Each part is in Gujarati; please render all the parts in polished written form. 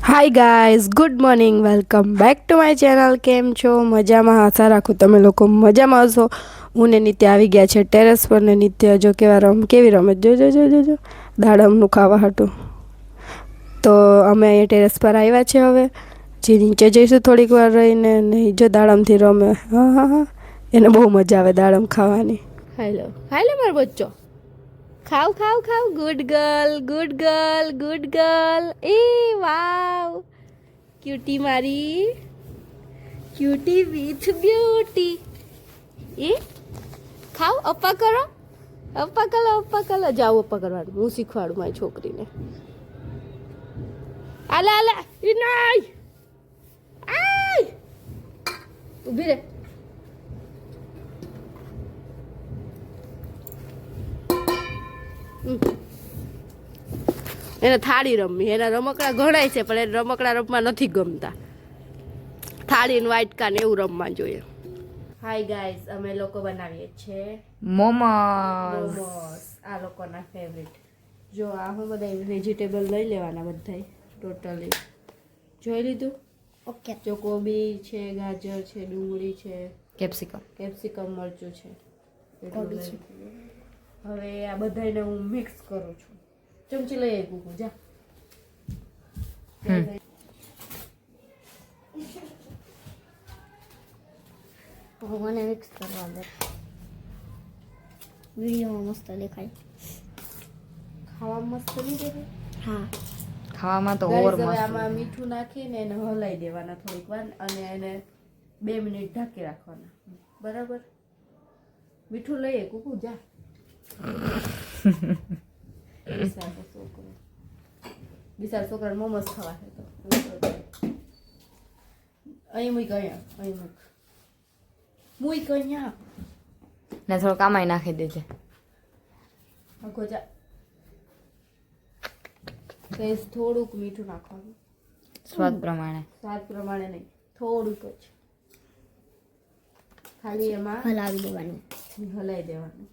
Hi guys, good morning, welcome back to my channel. કેમ છો? મજામાં? આશા રાખું તમે લોકો મજામાં હશો. હું ને નિત્ય આવી ગયા છે ટેરેસ પર ને નિત્ય જો કેવી રમે જો જો જો જો જો દાડમનું ખાવા હતું. તો અમે અહીંયા ટેરેસ પર આવ્યા છે. હવે જે નીચે જઈશું થોડીક વાર રહીને, નહીં જો દાડમથી રમે. હા હા હા, એને બહુ મજા આવે દાડમ ખાવાની. હાલો મારો બચ્ચો, ખાવ ખાવ ખાવ. Good girl, good girl, good girl. એ વાવ, ક્યુટી મારી, ક્યુટી વિથ બ્યુટી. એ ખાવ, અપ્પા કરો, અપ્પા કરો, અપ્પા કરો. જાઓ અપ્પા કરવાનું, હું શીખવાડું મારી છોકરીને. આલા આલા, ઈ નહીં, આય ઊભી રે. એને થાળી રમવી, એના રમકડા ઘણાય છે પણ એને રમકડા રમવા નથી ગમતા. થાળી ને વાટકા ને એવું રમવા જોઈએ. હાય ગાઈસ, અમે લોકો બનાવીએ છીએ મોમોસ. આ લોકોના ફેવરિટ. જો આ હું બધા વેજીટેબલ લઈ લેવાના, બધા ટોટલી જોઈ લીધું. ઓકે. જો કોબી છે, ગાજર છે, ડુંગળી છે, કેપ્સિકમ મરચું છે, કોબી છે. હવે આ બધાને હું મિક્સ કરું છું. ચમચી લઈ આવી જા. મને મિક્સ કરવા દે. વિડીયોમાં મસ્ત દેખાય. ખાવામાં મસ્ત નહીં દેખાય? હા, ખાવામાં તો Guys, ઓર હવે મસ્ત. આમાં મીઠું નાખીને એને હલાઈ દેવાના થોડીક વાર અને એને 2 મિનિટ ઢાંકી રાખવાના. બરાબર? મીઠું લઈએ કુકુ જા. બિચારા છોકરાને મોમોસ ખાવા છે તો અહીં મૂક, અહીં મૂક, મૂક અહીંયા. ને થોડું કામાઈ નાખી દેજે. આખો જા. ગેસ થોડુંક મીઠું નાખવાનું, સ્વાદ પ્રમાણે. સ્વાદ પ્રમાણે નહીં, થોડુંક જ. ખાલી એમાં હલાવી દેવાનું. હલાઈ દેવાનું.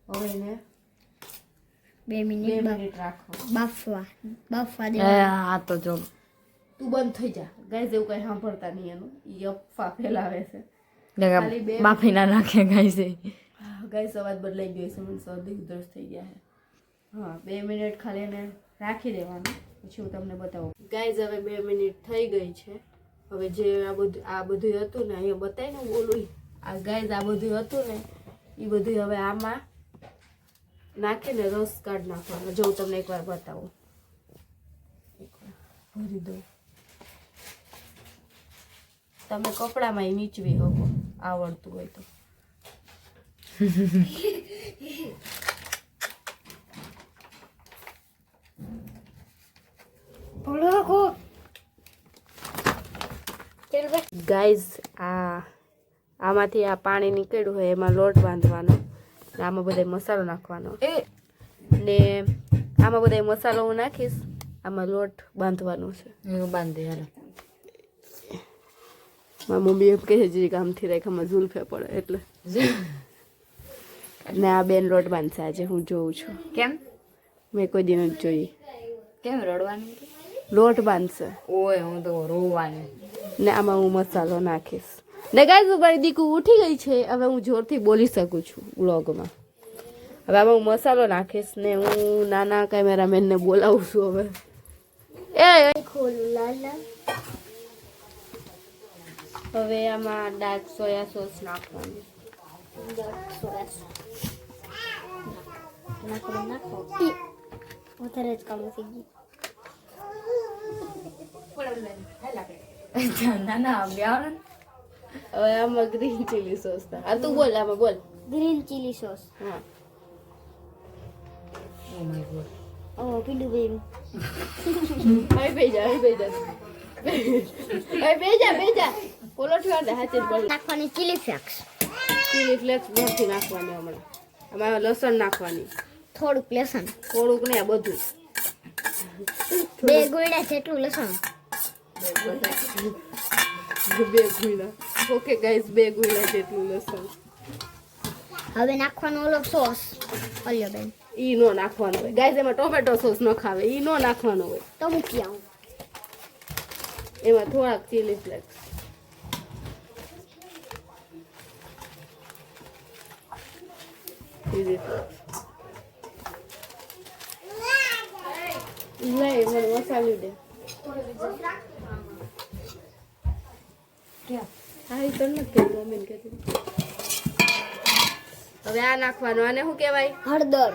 હવે એને 2 2 મિનિટ મિનિટ રાખવાનું. બાફવા દેવાનું. હા તો જો તું બંધ થઈ જા. ગાઈઝ એવું કઈ સાંભળતા નહીં એનું, ઈ અફવા ફેલાવે છે. ખાલી 2 બાફી ના નાખે ગાઈસ. ગાઈઝ અવાજ બદલાઈ ગયો છે, મને શરદી ઉધરસ થઈ ગયા છે. હા, 2 મિનિટ ખાલી એને રાખી દેવાનું, પછી હું તમને બતાવું. ગાઈઝ હવે 2 મિનિટ થઈ ગઈ છે. હવે જે આ બધું હતું ને અહીંયા બતાવીને બોલું, આ ગાઈઝ આ બધું હતું ને એ બધું હવે આમાં નાખીને રસ કાઢી નાખવાનો. જો હું તમને એકવાર બતાવું, ભરી દઉં. તમે કપડામાં નીચવી શકો, આવડતું હોય તો. ગાઈઝ આમાંથી આ પાણી નીકળ્યું હોય એમાં લોટ બાંધવાનો, આમાં બધા મસાલો નાખવાનો ને આમાં બધા મસાલો હું નાખીશ, આમાં લોટ બાંધવાનો છે. બાંધી હાલો. મારી મમ્મી એમ કહે છે કે આમથી રેખામાં ઝૂલફે પડે એટલે. ને આ બેન લોટ બાંધશે આજે, હું જોઉં છું. કેમ? મેં કોઈ દિન જ જોઈ. કેમ રડવાનું? લોટ બાંધશે ઓય હું તો રોવાની. ને આમાં હું મસાલો નાખીશ. ને ગાઈઝ મારી દીકુ ઉઠી ગઈ છે, હવે હું જોરથી બોલી શકું છું વ્લોગમાં. હવે આમાં હું મસાલો નાખીશ ને હું નાના કેમેરામેનને બોલાવું છું. હવે હવે આમાં ડાર્ક સોયા સોસ નાખવાની. વધારે જ કામ થઈ ગયું. ના ના હવે આમાં ગ્રીન ચીલી સોસ. આ તું બોલ, આમાં બોલ. Green chilli sauce. હા. Oh my God. ઓ પીડું બેન. હવે બેજા. બેજા. પોલો ઠવાડે હાચે બોલ. નાખવાની ચીલી ફ્લેક્સ. ચીલી ફ્લેક્સ નથી નાખવાની હમણાં. આમાં લસણ નાખવાની. થોડુંક લસણ. થોડુંક ને આ બધું. 2 ગોળા જેટલું લસણ. 2 ગુંડા. ઓકે ગાઈસ, 2 ગુંડા જેટલું લસણ. હવે નાખવાનો ઓલો સોસ. ઓલ્યો બેન. ઈ નો નાખવાનો હોય ગાઈઝ, એમાં ટોમેટો સોસ ન ખાવે, ઈ નો નાખવાનો હોય. તો મૂકી આવું. એમાં થોડાક ચીલી ફ્લેક્સ. ચીલી ફ્લેક્સ લઈ મને મસાલી દે. હા એ તો નથી કહેતી, મમ્મીને કહેતી. હવે આ નાખવાનું. આને શું કહેવાય? હળદર.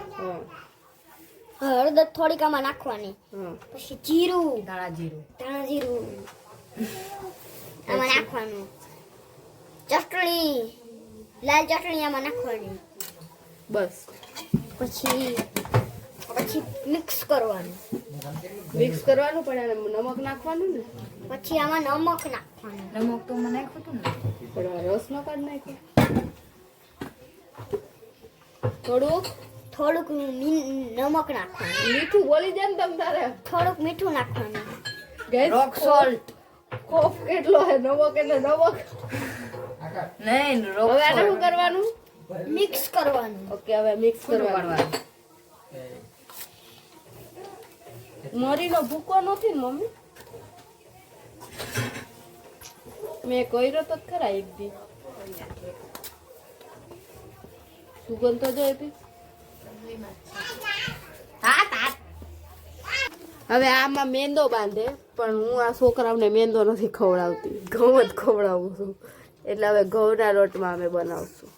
હા હળદર થોડીક આમાં નાખવાની. હા. પછી જીરું. ધાણા જીરું. ધાણા જીરું આમાં નાખવાનું. ચટણી, લાલ ચટણી આમાં નાખવાની. બસ પછી મિક્સ કરવાનું. મિક્સ કરવાનું, પણ આને નમક નાખવાનું ને. પછી આમાં નમક નાખવાનું. નમક તો મને નાખ્યું હતું ને. પણ આ રસનો કાઢ નાખ્યો. થોડુંક નમક નાખવાનું. મીઠું બોલી જાય ને તમ તારે. થોડુંક મીઠું નાખવાનું. Guys, રોક સોલ્ટ. કોફ કેટલો હે? નમક એટલે નમક. નહીં રોક હવે આને શું કરવાનું? મિક્સ કરવાનું. ઓકે, હવે મિક્સ કરવાનું. મરીનો ભૂકો નથી ને મમ્મી? મેં કર્યો તો ખરા એક દી. સુગંધ તો જો એપી. હવે આમાં મેંદો બાંધે, પણ હું આ છોકરાઓને મેંદો નથી ખવડાવતી, ઘઉં જ ખવડાવું છું. એટલે હવે ઘઉંના લોટમાં અમે બનાવશું.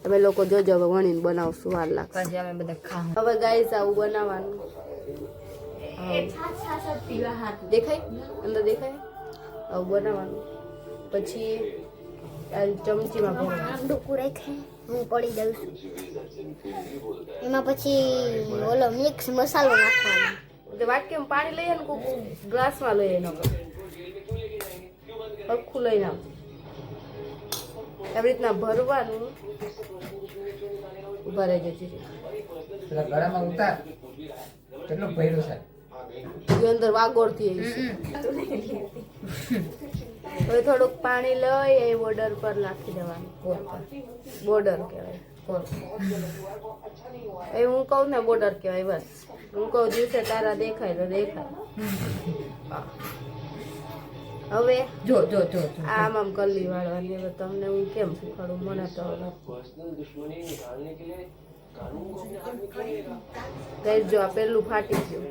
તમે લોકો જોજો, હવે વણીને બનાવશું, વાર લાગશે. પછી અમે બધા ખાવું. હવે ગાઈસ આવું બનાવવાનું. દેખાય અંદર દેખાય આવું બનાવવાનું. પછી આ ચમચીમાં ભરવાનું. આમ ડૂકું રાખે હું પડી દઉં છું. એમાં પછી ઓલો મિક્સ મસાલો નાખવાનો. એટલે વાટકીમાં પાણી લઈએ ને કોક ગ્લાસમાં લઈએ એનો આખું લઈને આવ એવી રીતના ભરવાનું. ઉભા રહેજો જીરી. પેલા ગળામાં ઉતાર કેટલો ભર્યો છે. એ અંદર વાગોળતી આવી છે. હવે થોડુંક પાણી લઈ એ બોર્ડર પર નાખી દેવાનું. બોર્ડર કહેવાય. એ હું કહું ને બોર્ડર કહેવાય. બસ હું કહું દિવસે તારા દેખાય તો દેખાય. હવે જો જો જો જો. આમ આમ કલ્લી વાળવાની. હવે તમને હું કેમ શીખવાડું? મને તો ગાઈસ જો આ પેલું ફાટી ગયું.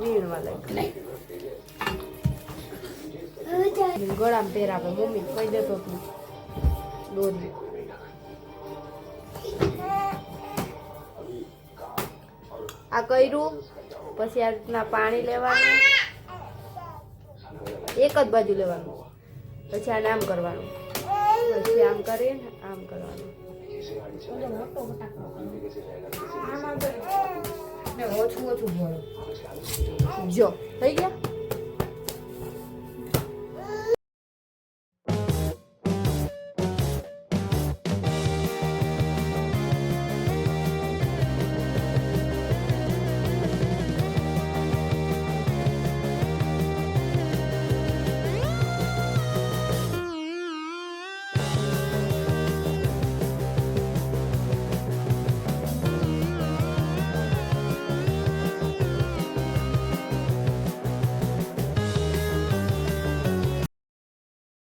વીણવા લાગ્યું. ગળામાં પહેરાવે. મમ્મી કહી દેતો તું દોરી. આ કર્યું પછી આ રીતના પાણી લેવાનું, એક જ બાજુ લેવાનું. પછી આને આમ કરવાનું, પછી આમ કરીને આમ કરવાનું. ઓછું ઓછું ભરો. જો થઈ ગયા.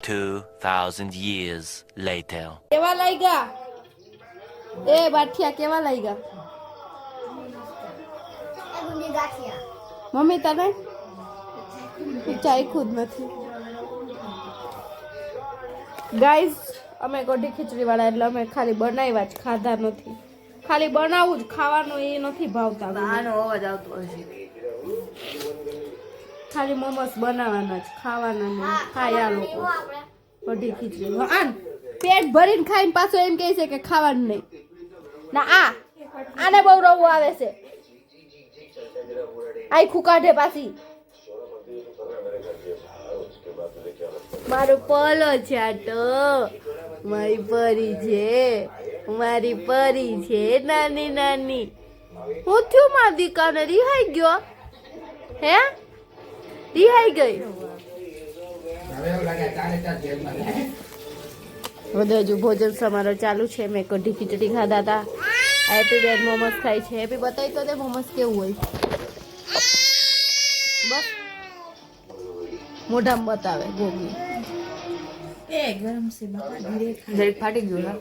$2,000 later. કેવા લાગ્યા? એ બાઠિયા કેવા લાગ્યા? ગુંદી ગાંઠિયા. મમ્મી તને ચાખ્યું જ નથી. ગાઈઝ અમે કઢી ખીચડી વાળા, એટલે અમે ખાલી બનાવ્યા જ, ખાધા નથી. ખાલી બનાવવું જ, ખાવાનું એ નથી ભાવતા. આનો અવાજ આવતો હશે. ખાલી મોમોસ બનાવવાના જ, ખાવાના નહીં. ખાય આ લોકો કઢી ખીચડી. આન પેટ ભરીને ખાઈને પાછો એમ કહે છે કે ખાવાનું નહીં. ના આને બહુ રવું આવે છે. આખું કાઢે પાછી. મારો પલો છાટો, મારી પરી છે, મારી પરી છે નાની નાની. હું થયું મારા દીકાને? રિહાઈ ગયો હે? રિહાઈ ગઈ. હવે એવું લાગે ચાલે ચાલ જેલમાં. બધું હજુ ભોજન સમારોહ ચાલુ છે. મેં કઢી ખીચડી ખાધા હતા. હેપી બેન મોમોસ ખાય છે. હેપી બતાવી તો દે મોમોસ કેવું હોય. બસ મોઢામાં બતાવે ગોગી. જરીક ફાટી ગયું હા.